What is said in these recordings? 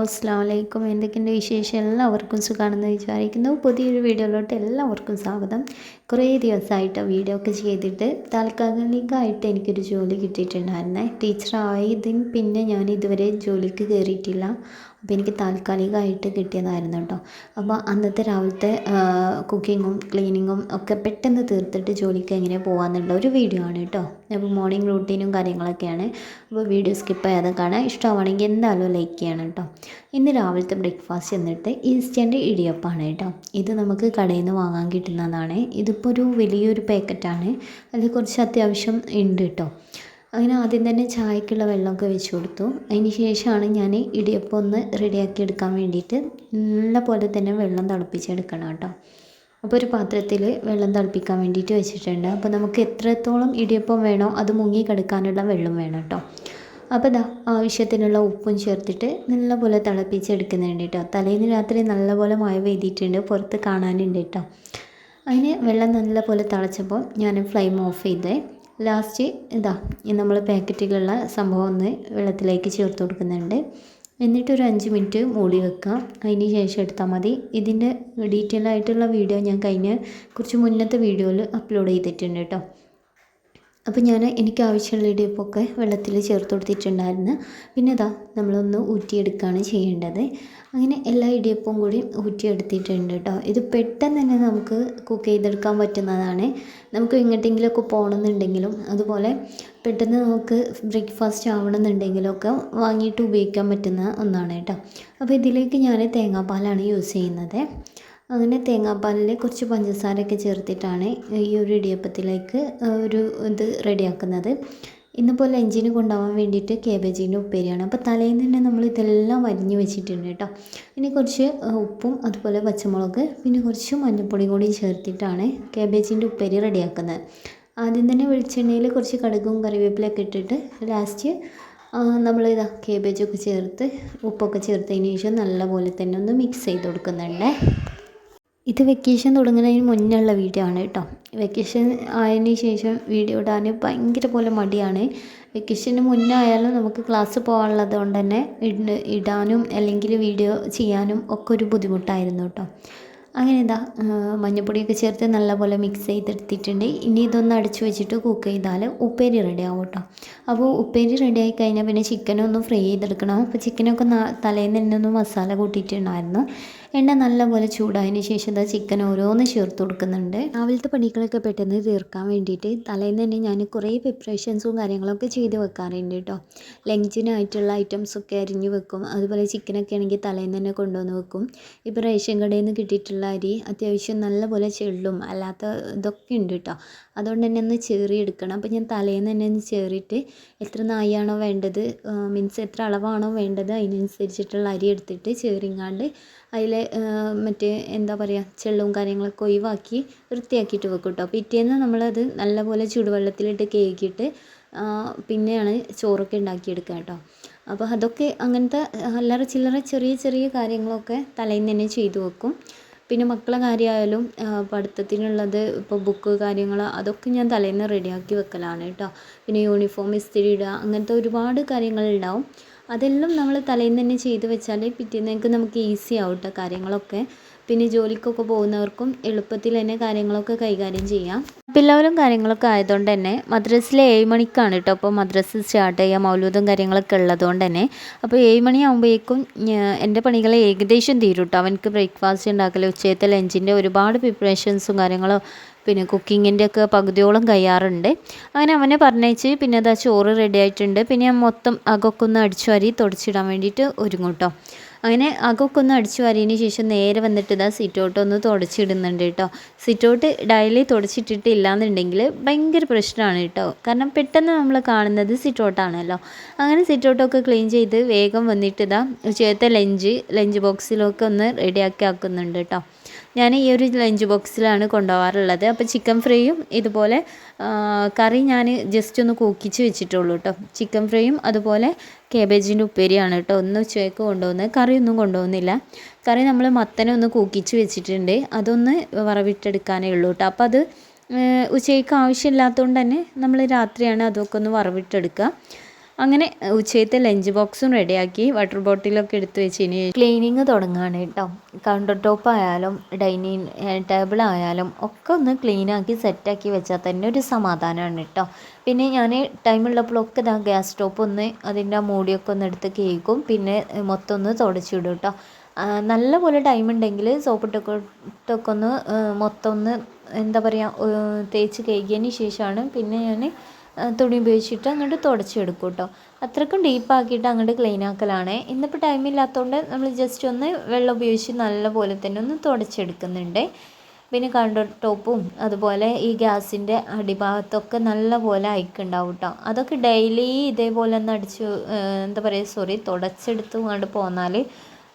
അസ്സലാമു അലൈക്കും. എന്തൊക്കെയുണ്ട് വിശേഷം? എല്ലാവർക്കും സുഖമാണെന്ന് വിചാരിക്കുന്നു. പുതിയൊരു വീഡിയോയിലോട്ട് എല്ലാവർക്കും സ്വാഗതം. കുറേ ദിവസമായിട്ട് വീഡിയോ ഒക്കെ ചെയ്തിട്ട് താൽക്കാലികമായിട്ട് എനിക്കൊരു ജോലി കിട്ടിയിട്ടുണ്ടായിരുന്നേ. ടീച്ചറായതിന് പിന്നെ ഞാൻ ഇതുവരെ ജോലിക്ക് കയറിയിട്ടില്ല. അപ്പോൾ എനിക്ക് താൽക്കാലികമായിട്ട് കിട്ടിയതായിരുന്നു കേട്ടോ. അപ്പോൾ അന്നത്തെ രാവിലത്തെ കുക്കിങ്ങും ക്ലീനിങ്ങും ഒക്കെ പെട്ടെന്ന് തീർത്തിട്ട് ജോലിക്ക് എങ്ങനെ പോകാമെന്നുള്ള ഒരു വീഡിയോ ആണ് കേട്ടോ. അപ്പോൾ മോർണിംഗ് റൂട്ടീനും കാര്യങ്ങളൊക്കെയാണ്. അപ്പോൾ വീഡിയോ സ്കിപ്പ് ചെയ്യാതെ കാണാൻ ഇഷ്ടമാണെങ്കിൽ എന്തായാലും ലൈക്ക് ചെയ്യണം കേട്ടോ. ഇന്ന് രാവിലത്തെ ബ്രേക്ക്ഫാസ്റ്റ് എന്നിട്ട് ഇൻസ്റ്റൻറ്റ് ഇടിയപ്പമാണ് കേട്ടോ. ഇത് നമുക്ക് കടയിൽ നിന്ന് വാങ്ങാൻ കിട്ടുന്നതാണ്. ഇതിപ്പോൾ ഒരു വലിയൊരു പാക്കറ്റാണ്. അതിൽ കുറച്ച് അത്യാവശ്യം ഉണ്ട് കേട്ടോ. അങ്ങനെ ആദ്യം തന്നെ ചായക്കുള്ള വെള്ളമൊക്കെ വെച്ച് കൊടുത്തു. അതിന് ശേഷമാണ് ഞാൻ ഇടിയപ്പം ഒന്ന് റെഡിയാക്കി എടുക്കാൻ വേണ്ടിയിട്ട് നല്ല പോലെ തന്നെ വെള്ളം തിളപ്പിച്ചെടുക്കണം കേട്ടോ. അപ്പോൾ ഒരു പാത്രത്തിൽ വെള്ളം തിളപ്പിക്കാൻ വേണ്ടിയിട്ട് വെച്ചിട്ടുണ്ട്. അപ്പോൾ നമുക്ക് എത്രത്തോളം ഇടിയപ്പം വേണോ അത് മുങ്ങി കിടക്കാനുള്ള വെള്ളം വേണം കേട്ടോ. അപ്പോൾ ഇതാ ആവശ്യത്തിനുള്ള ഉപ്പും ചേർത്തിട്ട് നല്ലപോലെ തിളപ്പിച്ചെടുക്കുന്നുണ്ട് കേട്ടോ. തലേന്ന് രാത്രി നല്ലപോലെ മഴ പെയ്തിട്ടുണ്ട്, പുറത്ത് കാണാനുണ്ട് കേട്ടോ. അതിന് വെള്ളം നല്ലപോലെ തിളച്ചപ്പോൾ ഞാൻ ഫ്ലെയിം ഓഫ് ചെയ്തേ. ലാസ്റ്റ് ഇതാ നമ്മൾ പാക്കറ്റിലുള്ള സംഭവം ഒന്ന് വെള്ളത്തിലേക്ക് ചേർത്ത് കൊടുക്കുന്നുണ്ട്. എന്നിട്ടൊരു 5 മിനിറ്റ് മൂടി വെക്കാം. അതിന് ശേഷം എടുത്താൽ മതി. ഇതിൻ്റെ ഡീറ്റെയിൽ ആയിട്ടുള്ള വീഡിയോ ഞാൻ കുറച്ച് മുന്നത്തെ വീഡിയോയിൽ അപ്ലോഡ് ചെയ്തിട്ടുണ്ട് കേട്ടോ. അപ്പോൾ എനിക്ക് ആവശ്യമുള്ള ഇടിയപ്പമൊക്കെ വെള്ളത്തിൽ ചേർത്ത് കൊടുത്തിട്ടുണ്ടായിരുന്നു. പിന്നെ ഇതാ നമ്മളൊന്ന് ഊറ്റിയെടുക്കുകയാണ് ചെയ്യേണ്ടത്. അങ്ങനെ എല്ലാ ഇടിയപ്പവും കൂടി ഊറ്റിയെടുത്തിട്ടുണ്ട് കേട്ടോ. ഇത് പെട്ടെന്ന് തന്നെ നമുക്ക് കുക്ക് ചെയ്തെടുക്കാൻ പറ്റുന്നതാണ്. നമുക്ക് എങ്ങോട്ടെങ്കിലുമൊക്കെ പോകണമെന്നുണ്ടെങ്കിലും അതുപോലെ പെട്ടെന്ന് നമുക്ക് ബ്രേക്ക്ഫാസ്റ്റ് ആവണമെന്നുണ്ടെങ്കിലൊക്കെ വാങ്ങിയിട്ട് ഉപയോഗിക്കാൻ പറ്റുന്ന ഒന്നാണ് കേട്ടോ. അപ്പോൾ ഇതിലേക്ക് ഞാൻ തേങ്ങാപ്പാലാണ് യൂസ് ചെയ്യുന്നത്. അങ്ങനെ തേങ്ങാപ്പാലിൽ കുറച്ച് പഞ്ചസാരയൊക്കെ ചേർത്തിട്ടാണ് ഈ ഒരു ഇടിയപ്പത്തിലേക്ക് ഒരു ഇത് റെഡിയാക്കുന്നത്. ഇന്നിപ്പോൾ ലഞ്ചിന് കൊണ്ടുപോകാൻ വേണ്ടിയിട്ട് കേബേജിൻ്റെ ഉപ്പേരിയാണ്. അപ്പോൾ തലേന്ന് തന്നെ നമ്മൾ ഇതെല്ലാം അരിഞ്ഞ് വെച്ചിട്ടുണ്ട് കേട്ടോ. ഇനി കുറച്ച് ഉപ്പും അതുപോലെ പച്ചമുളക് പിന്നെ കുറച്ച് മഞ്ഞൾപ്പൊടി കൂടി ചേർത്തിട്ടാണ് കേബേജിൻ്റെ ഉപ്പേരി റെഡിയാക്കുന്നത്. ആദ്യം തന്നെ വെളിച്ചെണ്ണയിൽ കുറച്ച് കടുകും കറിവേപ്പിലൊക്കെ ഇട്ടിട്ട് ലാസ്റ്റ് നമ്മളിതാ കേബേജൊക്കെ ചേർത്ത് ഉപ്പൊക്കെ ചേർത്തതിന് ശേഷം നല്ലപോലെ തന്നെ ഒന്ന് മിക്സ് ചെയ്ത് കൊടുക്കുന്നുണ്ട്. ഇത് വെക്കേഷൻ തുടങ്ങുന്നതിന് മുന്നേ ഉള്ള വീഡിയോ ആണ് കേട്ടോ. വെക്കേഷൻ ആയതിന് ശേഷം വീഡിയോ ഇടാൻ ഭയങ്കര പോലെ മടിയാണ്. വെക്കേഷന് മുന്നേ ആയാലും നമുക്ക് ക്ലാസ് പോകാനുള്ളത് കൊണ്ട് തന്നെ ഇടാനും അല്ലെങ്കിൽ വീഡിയോ ചെയ്യാനും ഒക്കെ ഒരു ബുദ്ധിമുട്ടായിരുന്നു കേട്ടോ. അങ്ങനെ ഇതാ മഞ്ഞൾപ്പൊടിയൊക്കെ ചേർത്ത് നല്ലപോലെ മിക്സ് ചെയ്തെടുത്തിട്ടുണ്ട്. ഇനി ഇതൊന്ന് അടച്ചു വെച്ചിട്ട് കുക്ക് ചെയ്താൽ ഉപ്പേരി റെഡി ആവും കേട്ടോ. അപ്പോൾ ഉപ്പേരി റെഡി ആയി കഴിഞ്ഞാൽ പിന്നെ ചിക്കനൊന്ന് ഫ്രൈ ചെയ്തെടുക്കണം. അപ്പോൾ ചിക്കനൊക്കെ തലേന്ന് തന്നെ ഒന്ന് മസാല കൂട്ടിയിട്ടുണ്ടായിരുന്നു. എണ്ണ നല്ലപോലെ ചൂടായതിന് ശേഷം ഇതാ ചിക്കൻ ഓരോന്ന് ചേർത്ത് കൊടുക്കുന്നുണ്ട്. രാവിലത്തെ പണികളൊക്കെ പെട്ടെന്ന് തീർക്കാൻ വേണ്ടിയിട്ട് തലേന്ന് തന്നെ ഞാൻ കുറേ പ്രിപ്പറേഷൻസും കാര്യങ്ങളൊക്കെ ചെയ്ത് വെക്കാറുണ്ട് കേട്ടോ. ലഞ്ചിനായിട്ടുള്ള ഐറ്റംസൊക്കെ അരിഞ്ഞ് വെക്കും. അതുപോലെ ചിക്കനൊക്കെ ആണെങ്കിൽ തലേന്ന് തന്നെ കൊണ്ടുവന്ന് വെക്കും. ഇപ്പോൾ റേഷൻ കടയിൽ നിന്ന് കിട്ടിയിട്ടുള്ള അരി അത്യാവശ്യം നല്ലപോലെ ചെള്ളും അല്ലാത്ത ഇതൊക്കെ ഉണ്ട് കേട്ടോ. അതുകൊണ്ട് തന്നെ ഒന്ന് ചേറിയെടുക്കണം. അപ്പോൾ ഞാൻ തലേന്ന് തന്നെ ഒന്ന് ചേറിയിട്ട് എത്ര നായാണോ വേണ്ടത്, മീൻസ് എത്ര അളവാണോ വേണ്ടത് അതിനനുസരിച്ചിട്ടുള്ള അരി എടുത്തിട്ട് ചേറിങ്ങാണ്ട് അതിൽ മറ്റേ എന്താ പറയുക ചെള്ളവും കാര്യങ്ങളൊക്കെ ഒഴിവാക്കി വൃത്തിയാക്കിയിട്ട് വെക്കും കേട്ടോ. പിറ്റേന്ന് നമ്മളത് നല്ലപോലെ ചൂടുവെള്ളത്തിലിട്ട് കേക്കിയിട്ട് പിന്നെയാണ് ചോറൊക്കെ ഉണ്ടാക്കിയെടുക്കുക കേട്ടോ. അപ്പോൾ അതൊക്കെ അങ്ങനത്തെ അല്ലറ ചില്ലറ ചെറിയ ചെറിയ കാര്യങ്ങളൊക്കെ തലേന്ന് തന്നെ ചെയ്തു വെക്കും. പിന്നെ മക്കളെ കാര്യമായാലും പഠിത്തത്തിനുള്ളത് ഇപ്പോൾ ബുക്ക് കാര്യങ്ങൾ അതൊക്കെ ഞാൻ തലേന്ന് റെഡിയാക്കി വെക്കലാണ് കേട്ടോ. പിന്നെ യൂണിഫോം ഇസ്തിരി ഇടുക അങ്ങനത്തെ ഒരുപാട് കാര്യങ്ങളുണ്ടാവും. അതെല്ലാം നമ്മൾ തലേന്ന് തന്നെ ചെയ്ത് വെച്ചാൽ പിറ്റേന്നേക്ക് നമുക്ക് ഈസി ആവും കേട്ടോ കാര്യങ്ങളൊക്കെ. പിന്നെ ജോലിക്കൊക്കെ പോകുന്നവർക്കും എളുപ്പത്തിൽ തന്നെ കാര്യങ്ങളൊക്കെ കൈകാര്യം ചെയ്യാം. പിള്ളേരും കാര്യങ്ങളൊക്കെ ആയതുകൊണ്ട് തന്നെ മദ്രസിൽ 7 മണിക്കാണ് കേട്ടോ. അപ്പോൾ മദ്രസ് സ്റ്റാർട്ട് ചെയ്യുക, മൗലൂദും കാര്യങ്ങളൊക്കെ ഉള്ളതുകൊണ്ട് തന്നെ അപ്പോൾ 7 മണിയാകുമ്പോഴേക്കും എൻ്റെ പണികൾ ഏകദേശം തീരും കേട്ടോ. അവനക്ക് ബ്രേക്ക്ഫാസ്റ്റ് ഉണ്ടാക്കൽ, ഉച്ചയത്തെ ലഞ്ചിൻ്റെ ഒരുപാട് പ്രിപ്പറേഷൻസും കാര്യങ്ങളും പിന്നെ കുക്കിങ്ങിൻ്റെ ഒക്കെ പകുതിയോളം കഴിയാറുണ്ട്. അങ്ങനെ അവനെ പറഞ്ഞേച്ച് പിന്നെ അതാ ചോറ് റെഡി ആയിട്ടുണ്ട്. പിന്നെ ഞാൻ മൊത്തം അകൊക്കെ ഒന്ന് അടിച്ചു വാരി തുടച്ചിടാൻ വേണ്ടിയിട്ട് ഒരുങ്ങും കേട്ടോ. അങ്ങനെ അകൊക്കെ ഒന്ന് അടിച്ചു വാരിയതിന് ശേഷം നേരെ വന്നിട്ട് ഇതാ സിറ്റൗട്ട് ഒന്ന് തുടച്ചിടുന്നുണ്ട് കേട്ടോ. സിറ്റൗട്ട് ഡെയിലി തുടച്ചിട്ടിട്ടില്ല എന്നുണ്ടെങ്കിൽ ഭയങ്കര പ്രശ്നമാണ് കേട്ടോ. കാരണം പെട്ടെന്ന് നമ്മൾ കാണുന്നത് സിറ്റൗട്ടാണല്ലോ. അങ്ങനെ സിറ്റൗട്ടൊക്കെ ക്ലീൻ ചെയ്ത് വേഗം വന്നിട്ട് ഇതാ ഉച്ചയത്തെ ലഞ്ച് ബോക്സിലൊക്കെ ഒന്ന് റെഡിയാക്കി ആക്കുന്നുണ്ട് കേട്ടോ. ഞാൻ ഈ ഒരു ലഞ്ച് ബോക്സിലാണ് കൊണ്ടുപോകാറുള്ളത്. അപ്പോൾ ചിക്കൻ ഫ്രൈയും ഇതുപോലെ കറി ഞാൻ ജസ്റ്റ് ഒന്ന് കൂക്കിച്ച് വെച്ചിട്ടുള്ളൂ കേട്ടോ. ചിക്കൻ ഫ്രൈയും അതുപോലെ കേബേജിൻ്റെ ഉപ്പേരിയാണ് കേട്ടോ ഒന്ന് ഉച്ചയ്ക്ക് കൊണ്ടുപോകുന്നത്. കറിയൊന്നും കൊണ്ടുപോകുന്നില്ല. കറി നമ്മൾ മത്തനെ ഒന്ന് കൂക്കിച്ച് വെച്ചിട്ടുണ്ട്, അതൊന്ന് വറവിട്ടെടുക്കാനേ ഉള്ളൂ കേട്ടോ. അപ്പോൾ അത് ഉച്ചയ്ക്ക് ആവശ്യമില്ലാത്തതുകൊണ്ട് തന്നെ നമ്മൾ രാത്രിയാണ് അതൊക്കെ ഒന്ന് വറവിട്ടെടുക്കുക. അങ്ങനെ ഉച്ചയത്തെ ലഞ്ച് ബോക്സും റെഡിയാക്കി വാട്ടർ ബോട്ടിലൊക്കെ എടുത്ത് വെച്ചിന് ക്ലീനിങ് തുടങ്ങുകയാണ് കേട്ടോ. കൗണ്ടർ ടോപ്പ് ആയാലും ഡൈനിങ് ടേബിൾ ആയാലും ഒക്കെ ഒന്ന് ക്ലീനാക്കി സെറ്റാക്കി വെച്ചാൽ തന്നെ ഒരു സമാധാനമാണ് കേട്ടോ. പിന്നെ ഞാൻ ടൈമുള്ളപ്പോഴൊക്കെ ഇതാ ഗ്യാസ് സ്റ്റോപ്പ് ഒന്ന് അതിൻ്റെ മൂടിയൊക്കെ ഒന്ന് എടുത്ത് കേൾക്കും, പിന്നെ മൊത്തം ഒന്ന് തുടച്ചിടും കേട്ടോ. നല്ല പോലെ ടൈം ഉണ്ടെങ്കിൽ സോപ്പിട്ടൊക്കെ ഒന്ന് മൊത്തം ഒന്ന് എന്താ പറയുക തേച്ച് കഴുകിയതിന് ശേഷമാണ് പിന്നെ ഞാൻ തുണി ഉപയോഗിച്ചിട്ട് അങ്ങോട്ട് തുടച്ചെടുക്കും കേട്ടോ. അത്രയ്ക്കും ഡീപ്പാക്കിയിട്ട് അങ്ങോട്ട് ക്ലീൻ ആക്കലാണ്. ഇന്നിപ്പോൾ ടൈമില്ലാത്തതുകൊണ്ട് നമ്മൾ ജസ്റ്റ് ഒന്ന് വെള്ളം ഉപയോഗിച്ച് നല്ല പോലെ തന്നെ ഒന്ന് തുടച്ചെടുക്കുന്നുണ്ട്. പിന്നെ കൗണ്ടർ ടോപ്പും അതുപോലെ ഈ ഗ്യാസിൻ്റെ അടിഭാഗത്തൊക്കെ നല്ല പോലെ അയക്കുണ്ടാവും കേട്ടോ. അതൊക്കെ ഡെയിലി ഇതേപോലെ ഒന്ന് എന്താ പറയുക തുടച്ചെടുത്ത് കൊണ്ട് പോന്നാൽ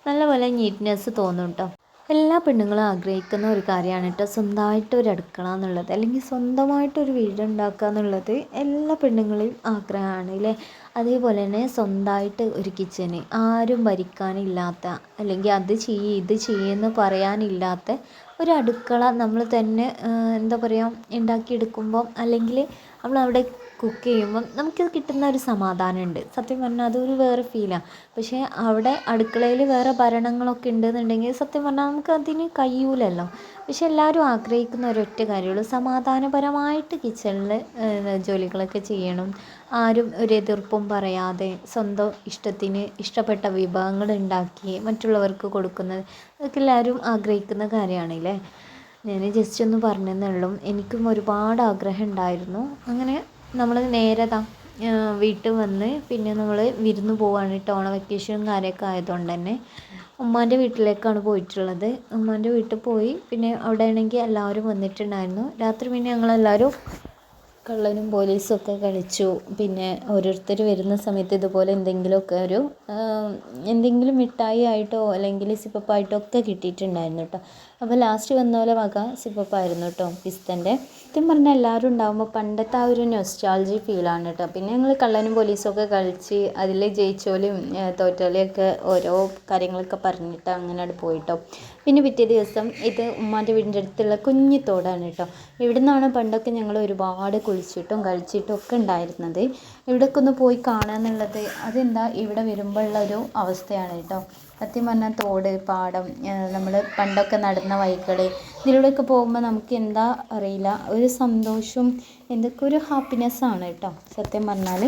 നല്ലപോലെ നീറ്റ്നെസ് തോന്നും കേട്ടോ. എല്ലാ പെണ്ണുങ്ങളും ആഗ്രഹിക്കുന്ന ഒരു കാര്യമാണ് കേട്ടോ സ്വന്തമായിട്ട് ഒരു അടുക്കള എന്നുള്ളത്, അല്ലെങ്കിൽ സ്വന്തമായിട്ടൊരു വീടുണ്ടാക്കുക എന്നുള്ളത് എല്ലാ പെണ്ണുങ്ങളെയും ആഗ്രഹമാണ് അല്ലേ. അതേപോലെ തന്നെ സ്വന്തമായിട്ട് ഒരു കിച്ചന്, ആരും ഭരിക്കാനില്ലാത്ത അല്ലെങ്കിൽ അത് ചെയ്യ് ഇത് ചെയ്യുമെന്ന് പറയാനില്ലാത്ത ഒരു അടുക്കള നമ്മൾ തന്നെ എന്താ പറയുക ഉണ്ടാക്കിയെടുക്കുമ്പം, അല്ലെങ്കിൽ നമ്മളവിടെ കുക്ക് ചെയ്യുമ്പം നമുക്ക് കിട്ടുന്ന ഒരു സമാധാനമുണ്ട്. സത്യം പറഞ്ഞാൽ അതൊരു വേറെ ഫീലാണ്. പക്ഷേ അവിടെ അടുക്കളയിൽ വേറെ ഭരണങ്ങളൊക്കെ ഉണ്ടെന്നുണ്ടെങ്കിൽ സത്യം പറഞ്ഞാൽ നമുക്ക് അതിന് കഴിയൂലല്ലോ. പക്ഷെ എല്ലാവരും ആഗ്രഹിക്കുന്ന ഒരൊറ്റ കാര്യമുള്ളൂ, സമാധാനപരമായിട്ട് കിച്ചണിൽ ജോലികളൊക്കെ ചെയ്യണം, ആരും ഒരു എതിർപ്പും പറയാതെ സ്വന്തം ഇഷ്ടത്തിന് ഇഷ്ടപ്പെട്ട വിഭവങ്ങൾ ഉണ്ടാക്കി മറ്റുള്ളവർക്ക് കൊടുക്കുന്നത്, അതൊക്കെ എല്ലാവരും ആഗ്രഹിക്കുന്ന കാര്യമാണല്ലേ. ഞാൻ ജസ്റ്റ് ഒന്ന് പറഞ്ഞതേ ഉള്ളൂ. എനിക്കും ഒരുപാട് ആഗ്രഹം ഉണ്ടായിരുന്നു. അങ്ങനെ നമ്മൾ നേരെ വീട്ടിൽ വന്ന് പിന്നെ നമ്മൾ വിരുന്ന് പോവാണ് കേട്ടോ. ഓണ വെക്കേഷനും കാര്യമൊക്കെ ആയതുകൊണ്ട് തന്നെ ഉമ്മാൻ്റെ വീട്ടിലേക്കാണ് പോയിട്ടുള്ളത്. ഉമ്മാൻ്റെ വീട്ടിൽ പോയി പിന്നെ അവിടെ ആണെങ്കിൽ എല്ലാവരും വന്നിട്ടുണ്ടായിരുന്നു. രാത്രി പിന്നെ ഞങ്ങളെല്ലാവരും കള്ളനും പോലീസും ഒക്കെ കളിച്ചു. പിന്നെ ഓരോരുത്തർ വരുന്ന സമയത്ത് ഇതുപോലെ എന്തെങ്കിലും മിഠായി ആയിട്ടോ അല്ലെങ്കിൽ സിപ്പപ്പായിട്ടോ ഒക്കെ കിട്ടിയിട്ടുണ്ടായിരുന്നു കേട്ടോ. അപ്പോൾ ലാസ്റ്റ് വന്ന പോലെ വക സിപ്പപ്പായിരുന്നു കേട്ടോ, പിസ്തൻ്റെ. സത്യം പറഞ്ഞാൽ എല്ലാവരും ഉണ്ടാകുമ്പോൾ പണ്ടത്തെ ആ ഒരു നൊസ്റ്റാൾജി ഫീലാണ് കേട്ടോ. പിന്നെ ഞങ്ങൾ കള്ളനും പോലീസും ഒക്കെ കളിച്ച് അതിൽ ജയിച്ചോലും തോറ്റോലെയൊക്കെ ഓരോ കാര്യങ്ങളൊക്കെ പറഞ്ഞിട്ട് അങ്ങനെ അവിടെ പോയിട്ടോ. പിന്നെ പിറ്റേ ദിവസം ഇത് ഉമ്മാൻ്റെ വീടിൻ്റെ അടുത്തുള്ള കുഞ്ഞി തോടാണ് കേട്ടോ. ഇവിടെ നിന്നാണ് പണ്ടൊക്കെ ഞങ്ങൾ ഒരുപാട് കുളിച്ചിട്ടും കളിച്ചിട്ടും ഒക്കെ ഉണ്ടായിരുന്നത്. ഇവിടെയൊക്കെ ഒന്ന് പോയി കാണുക എന്നുള്ളത് അതെന്താ ഇവിടെ വരുമ്പോഴുള്ള ഒരു അവസ്ഥയാണ് കേട്ടോ. സത്യം പറഞ്ഞാൽ തോട്, പാടം, നമ്മൾ പണ്ടൊക്കെ നടന്ന വഴികൾ, ഇതിലൂടെയൊക്കെ പോകുമ്പോൾ നമുക്ക് എന്താ അറിയില്ല ഒരു സന്തോഷവും എന്തൊക്കെ ഒരു ഹാപ്പിനെസ്സാണ് കേട്ടോ സത്യം പറഞ്ഞാൽ.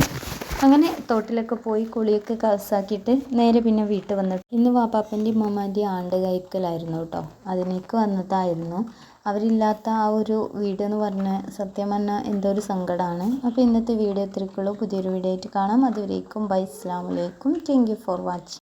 അങ്ങനെ തോട്ടിലൊക്കെ പോയി കുളിയൊക്കെ കസാക്കിയിട്ട് നേരെ പിന്നെ വീട്ടിൽ വന്നിട്ട് ഇന്ന് വാപ്പാപ്പൻ്റെയും ഉമ്മമാൻ്റെയും ആണ്ട് കഴിക്കലായിരുന്നു കേട്ടോ. അതിനേക്ക് വന്നതായിരുന്നു. അവരില്ലാത്ത ആ ഒരു വീഡിയോ എന്ന് പറഞ്ഞാൽ സത്യം പറഞ്ഞാൽ എന്തോ ഒരു സങ്കടമാണ്. അപ്പോൾ ഇന്നത്തെ വീഡിയോ ഇത്രയ്ക്കുള്ളൂ. പുതിയൊരു വീഡിയോ ആയിട്ട് കാണാം. അതുവരേക്കും ബൈ, അസ്സലാമു അലൈക്കും. Thank you for watching.